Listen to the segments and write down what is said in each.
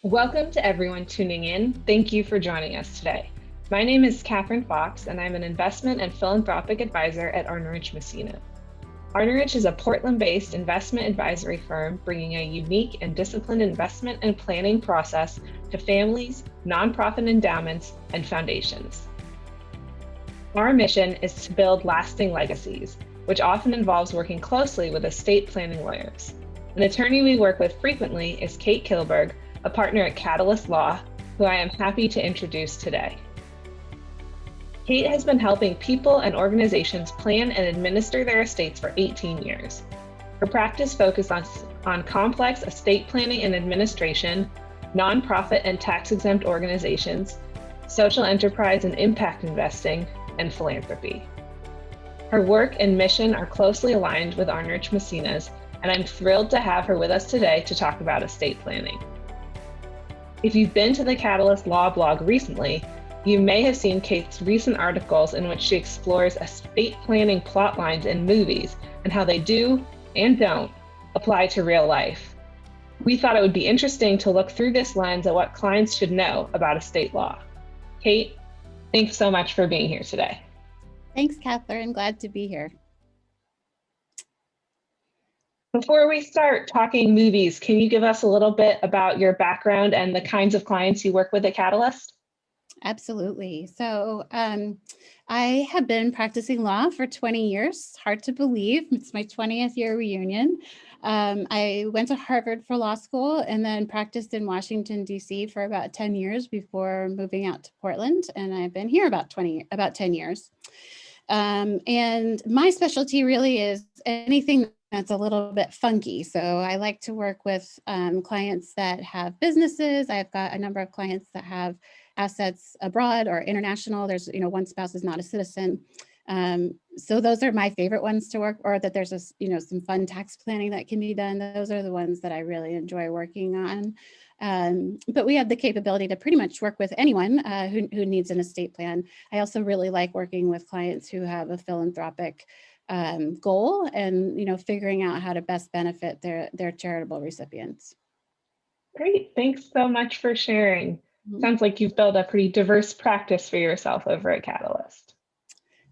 Welcome to everyone tuning in. Thank you for joining us today. My name is Katherine Fox, and I'm an investment and philanthropic advisor at Arnerich Messina. Arnerich is a Portland-based investment advisory firm bringing a unique and disciplined investment and planning process to families, nonprofit endowments, and foundations. Our mission is to build lasting legacies, which often involves working closely with estate planning lawyers. An attorney we work with frequently is Kate Kilberg, a partner at Catalyst Law, who I am happy to introduce today. Kate has been helping people and organizations plan and administer their estates for 18 years. Her practice focuses on complex estate planning and administration, nonprofit and tax-exempt organizations, social enterprise and impact investing, and philanthropy. Her work and mission are closely aligned with Arnerich Messina's, and I'm thrilled to have her with us today to talk about estate planning. If you've been to the Catalyst Law blog recently, you may have seen Kate's recent articles in which she explores estate planning plot lines in movies and how they do and don't apply to real life. We thought it would be interesting to look through this lens at what clients should know about estate law. Kate, thanks so much for being here today. Thanks, Katherine. Glad to be here. Before we start talking movies, can you give us a little bit about your background and the kinds of clients you work with at Catalyst? Absolutely. So I have been practicing law for 20 years. Hard to believe. It's my 20th year reunion. I went to Harvard for law school and then practiced in Washington, D.C. for about 10 years before moving out to Portland. And I've been here about 10 years. And my specialty really is anything that's a little bit funky. So I like to work with clients that have businesses. I've got a number of clients that have assets abroad or international. There's, one spouse is not a citizen. So those are my favorite ones to work, or that there's some fun tax planning that can be done. Those are the ones that I really enjoy working on. But we have the capability to pretty much work with anyone who needs an estate plan. I also really like working with clients who have a philanthropic goal and, figuring out how to best benefit their charitable recipients. Great, thanks so much for sharing. Sounds like you've built a pretty diverse practice for yourself over at Catalyst.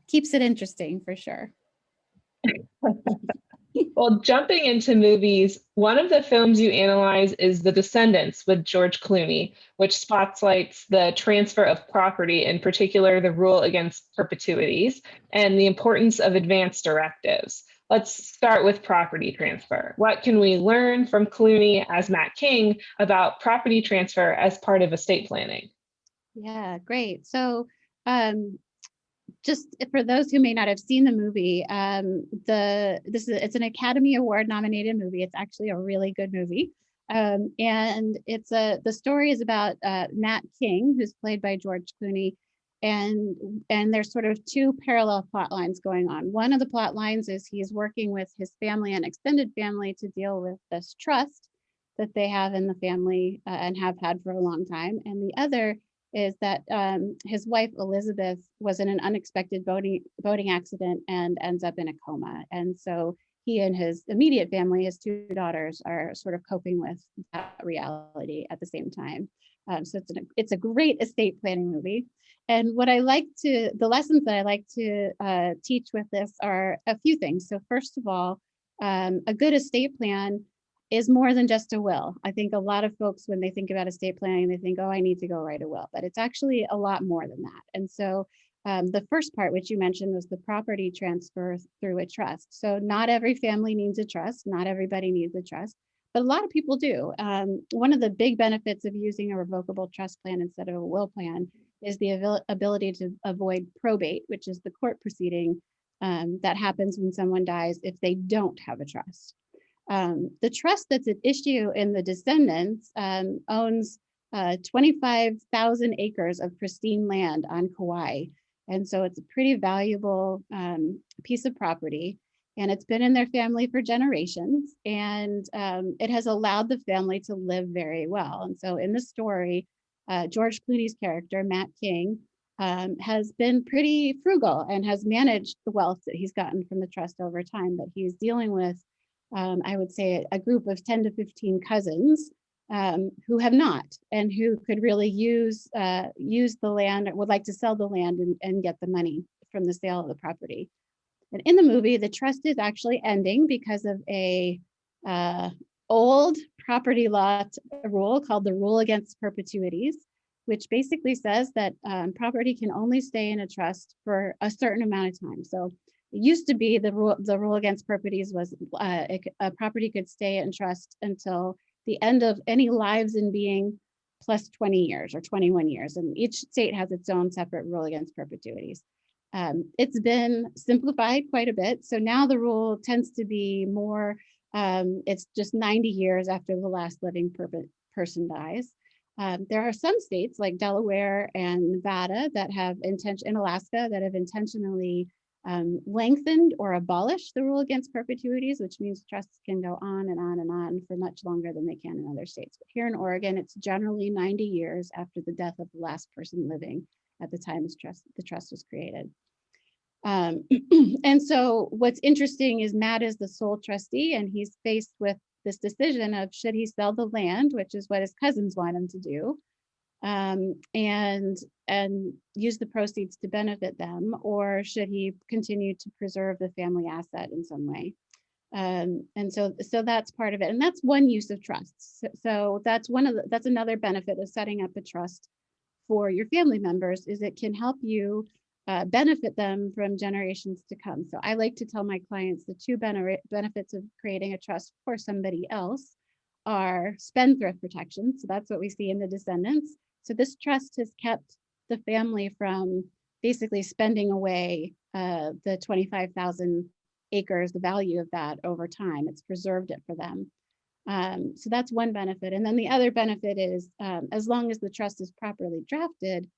Keeps it interesting for sure. Well, jumping into movies, one of the films you analyze is The Descendants with George Clooney, which spotlights the transfer of property, in particular the rule against perpetuities, and the importance of advance directives. Let's start with property transfer. What can we learn from Clooney as Matt King about property transfer as part of estate planning? Yeah, great. So just for those who may not have seen the movie, it's an Academy Award nominated movie. It's actually a really good movie. And the story is about Matt King, who's played by George Clooney. And there's sort of two parallel plot lines going on. One of the plot lines is he's working with his family and extended family to deal with this trust that they have in the family and have had for a long time. And the other is that his wife, Elizabeth, was in an unexpected boating accident and ends up in a coma. And so he and his immediate family, his two daughters, are sort of coping with that reality at the same time. So it's a great estate planning movie. And the lessons that I like to teach with this are a few things. So first of all, a good estate plan is more than just a will. I think a lot of folks, when they think about estate planning, they think, oh, I need to go write a will, but it's actually a lot more than that. And so the first part, which you mentioned, was the property transfer through a trust. So not every family needs a trust, not everybody needs a trust, but a lot of people do. One of the big benefits of using a revocable trust plan instead of a will plan is the ability to avoid probate, which is the court proceeding that happens when someone dies if they don't have a trust. The trust that's at issue in The Descendants owns 25,000 acres of pristine land on Kauai. And so it's a pretty valuable piece of property. And it's been in their family for generations. And it has allowed the family to live very well. And so in the story, George Clooney's character, Matt King, has been pretty frugal and has managed the wealth that he's gotten from the trust over time. But he's dealing with, I would say, a group of 10 to 15 cousins who have not, and who could really use the land, would like to sell the land and get the money from the sale of the property. And in the movie, the trust is actually ending because of a old property law rule called the rule against perpetuities, which basically says that property can only stay in a trust for a certain amount of time. So it used to be the rule against perpetuities was a property could stay in trust until the end of any lives in being plus 20 years or 21 years. And each state has its own separate rule against perpetuities. It's been simplified quite a bit. So now the rule tends to be more, it's just 90 years after the last living person dies. There are some states like Delaware and Nevada that have in Alaska that have intentionally lengthened or abolished the rule against perpetuities, which means trusts can go on and on and on for much longer than they can in other states. But here in Oregon, it's generally 90 years after the death of the last person living at the time the trust was created. And so what's interesting is Matt is the sole trustee, and he's faced with this decision of should he sell the land, which is what his cousins want him to do, and use the proceeds to benefit them, or should he continue to preserve the family asset in some way? And so that's part of it, and that's one use of trusts. So that's another benefit of setting up a trust for your family members, is it can help you benefit them from generations to come. So I like to tell my clients the two benefits of creating a trust for somebody else are spendthrift protection. So that's what we see in the Descendants. So this trust has kept the family from basically spending away the 25,000 acres, the value of that over time. It's preserved it for them. So that's one benefit. And then the other benefit is as long as the trust is properly drafted,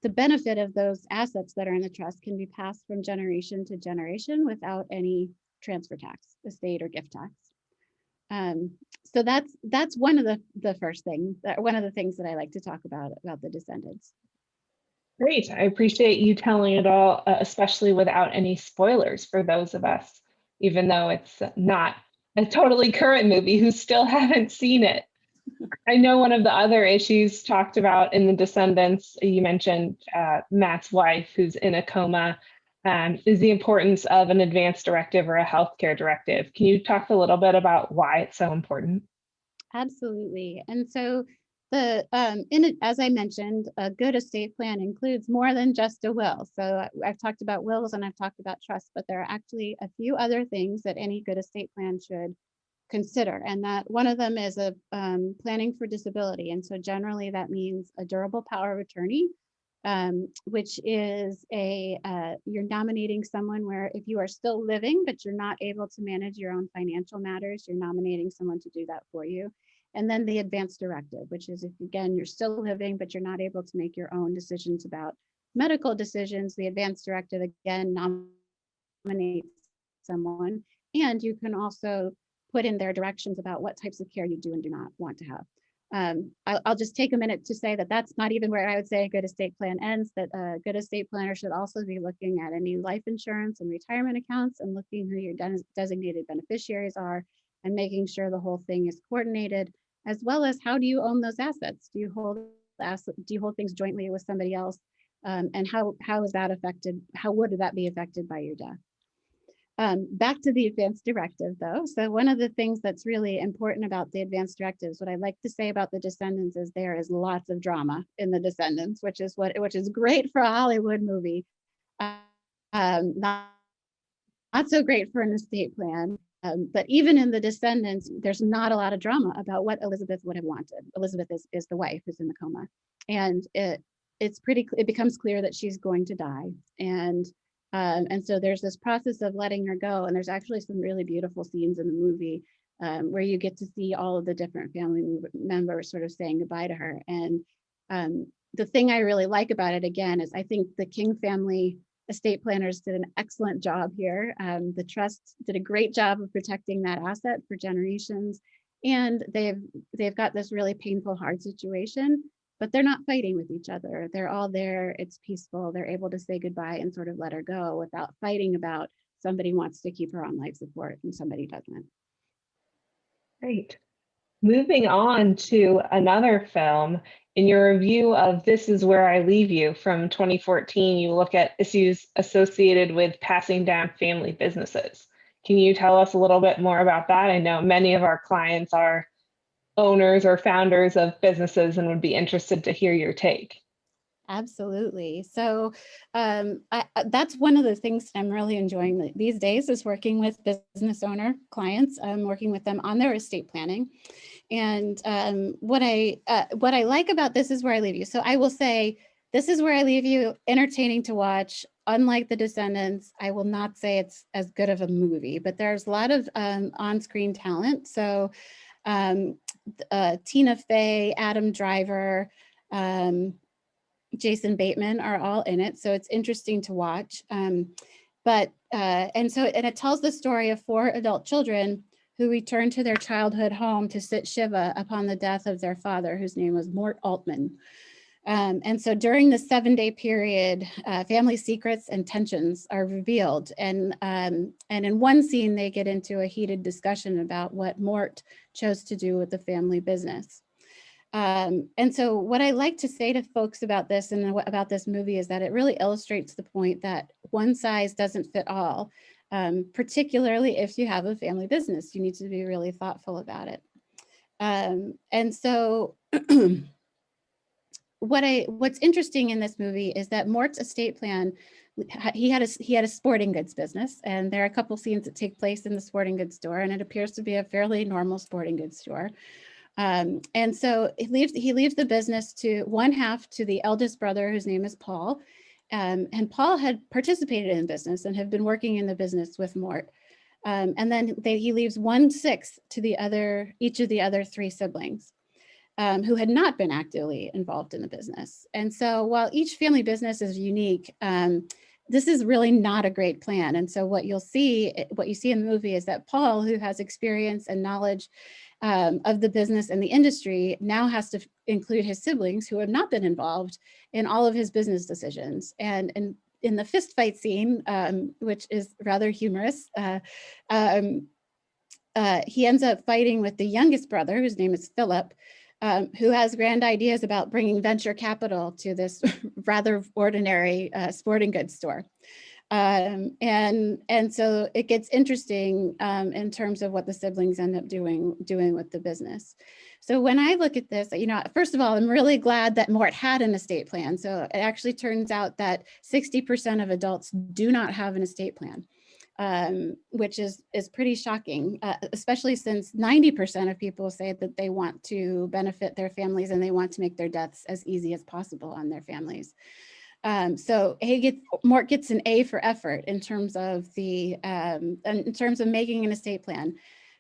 the benefit of those assets that are in the trust can be passed from generation to generation without any transfer tax, estate or gift tax. So that's one of the first thing, one of the things that I like to talk about the Descendants. Great. I appreciate you telling it all, especially without any spoilers for those of us, even though it's not a totally current movie, who still haven't seen it. I know one of the other issues talked about in the Descendants, you mentioned Matt's wife who's in a coma, is the importance of an advance directive or a healthcare directive. Can you talk a little bit about why it's so important? Absolutely. And so as I mentioned, a good estate plan includes more than just a will. So I've talked about wills and I've talked about trusts, but there are actually a few other things that any good estate plan should consider. And that one of them is a planning for disability. And so generally that means a durable power of attorney, which is you're nominating someone where if you are still living, but you're not able to manage your own financial matters, you're nominating someone to do that for you. And then the advance directive, which is if, again, you're still living, but you're not able to make your own decisions about medical decisions, the advance directive, again, nominates someone. And you can also put in their directions about what types of care you do and do not want to have. I'll just take a minute to say that that's not even where I would say a good estate plan ends, that a good estate planner should also be looking at any life insurance and retirement accounts and looking who your designated beneficiaries are and making sure the whole thing is coordinated, as well as how do you own those assets? Do you hold things jointly with somebody else? And how is that affected? How would that be affected by your death? Back to the advance directive though. So one of the things that's really important about the advance directives, what I like to say about the Descendants is there is lots of drama in the Descendants, which is great for a Hollywood movie. Not so great for an estate plan. But even in the Descendants, there's not a lot of drama about what Elizabeth would have wanted. Elizabeth is the wife who's in the coma. And it becomes clear that she's going to die. And so there's this process of letting her go. And there's actually some really beautiful scenes in the movie where you get to see all of the different family members sort of saying goodbye to her. And the thing I really like about it, again, is I think the King family estate planners did an excellent job here. The trust did a great job of protecting that asset for generations. And they've got this really painful, hard situation, but they're not fighting with each other. They're all there. It's peaceful. They're able to say goodbye and sort of let her go without fighting about somebody wants to keep her on life support and somebody doesn't. Great. Moving on to another film, in your review of This Is Where I Leave You from 2014, you look at issues associated with passing down family businesses. Can you tell us a little bit more about that? I know many of our clients are owners or founders of businesses and would be interested to hear your take. Absolutely. So that's one of the things that I'm really enjoying these days is working with business owner clients. I'm working with them on their estate planning. And what I like about This Is Where I Leave You. So I will say, This Is Where I Leave You, entertaining to watch. Unlike The Descendants, I will not say it's as good of a movie, but there's a lot of on-screen talent. So Tina Fey, Adam Driver, Jason Bateman are all in it. So it's interesting to watch. And it tells the story of 4 adult children who returned to their childhood home to sit Shiva upon the death of their father, whose name was Mort Altman. And so during the 7-day period, family secrets and tensions are revealed. And in one scene, they get into a heated discussion about what Mort chose to do with the family business. And so what I like to say to folks about this and about this movie is that it really illustrates the point that one size doesn't fit all, particularly if you have a family business. You need to be really thoughtful about it. And so what's interesting in this movie is that Mort's estate plan, he had a sporting goods business, and there are a couple scenes that take place in the sporting goods store, and it appears to be a fairly normal sporting goods store. And so he leaves the business to one half to the eldest brother, whose name is Paul. And Paul had participated in business and had been working in the business with Mort. And then he leaves 1/6 to each of the other 3 siblings, who had not been actively involved in the business. And so while each family business is unique, this is really not a great plan. And so what you see in the movie is that Paul, who has experience and knowledge of the business and the industry, now has to include his siblings who have not been involved in all of his business decisions. And in the fist fight scene, which is rather humorous, he ends up fighting with the youngest brother, whose name is Philip, who has grand ideas about bringing venture capital to this rather ordinary sporting goods store. And so it gets interesting in terms of what the siblings end up doing with the business. So when I look at this, first of all, I'm really glad that Mort had an estate plan. So it actually turns out that 60% of adults do not have an estate plan, which is pretty shocking, especially since 90% of people say that they want to benefit their families and they want to make their deaths as easy as possible on their families. So Mort gets an A for effort in terms of making an estate plan,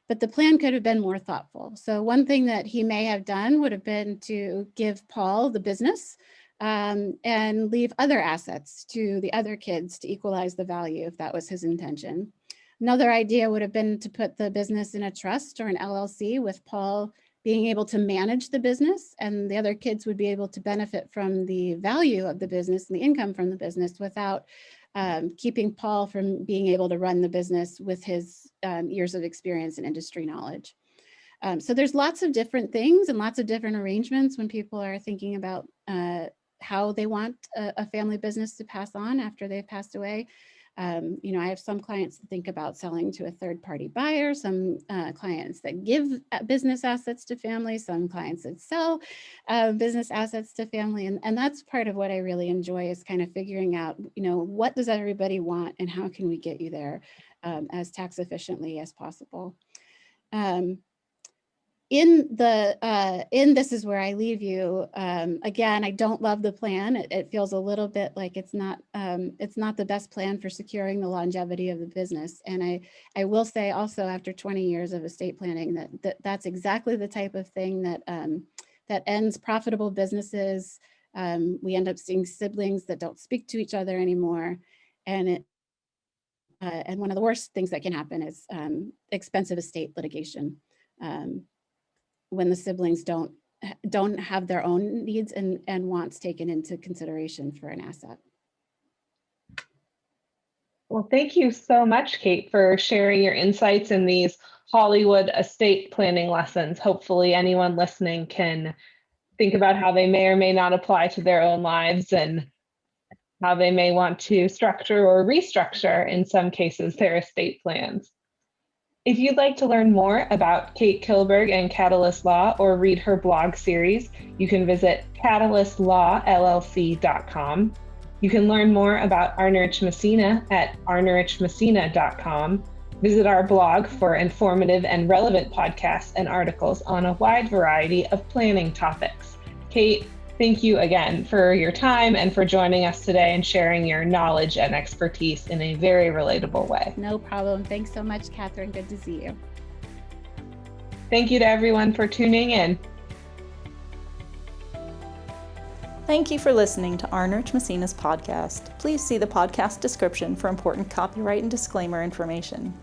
but the plan could have been more thoughtful. So one thing that he may have done would have been to give Paul the business and leave other assets to the other kids to equalize the value, if that was his intention. Another idea would have been to put the business in a trust or an LLC, with Paul being able to manage the business, and the other kids would be able to benefit from the value of the business and the income from the business without keeping Paul from being able to run the business with his years of experience and industry knowledge. So there's lots of different things and lots of different arrangements when people are thinking about how they want a family business to pass on after they've passed away. I have some clients that think about selling to a third-party buyer, some clients that give business assets to family, some clients that sell business assets to family. And that's part of what I really enjoy, is kind of figuring out, what does everybody want and how can we get you there as tax efficiently as possible. In This Is Where I Leave You, again, I don't love the plan. It feels a little bit like it's not the best plan for securing the longevity of the business. And I will say also, after 20 years of estate planning, that's exactly the type of thing that ends profitable businesses. We end up seeing siblings that don't speak to each other anymore, and one of the worst things that can happen is expensive estate litigation. When the siblings don't have their own needs and wants taken into consideration for an asset. Well, thank you so much, Kate, for sharing your insights in these Hollywood estate planning lessons. Hopefully, anyone listening can think about how they may or may not apply to their own lives and how they may want to structure or restructure, in some cases, their estate plans. If you'd like to learn more about Kate Kilberg and Catalyst Law or read her blog series, you can visit catalystlawllc.com. You can learn more about Arnerich Messina at arnerichmessina.com. Visit our blog for informative and relevant podcasts and articles on a wide variety of planning topics. Kate, thank you again for your time and for joining us today and sharing your knowledge and expertise in a very relatable way. No problem. Thanks so much, Katherine. Good to see you. Thank you to everyone for tuning in. Thank you for listening to Arnerich Messina's podcast. Please see the podcast description for important copyright and disclaimer information.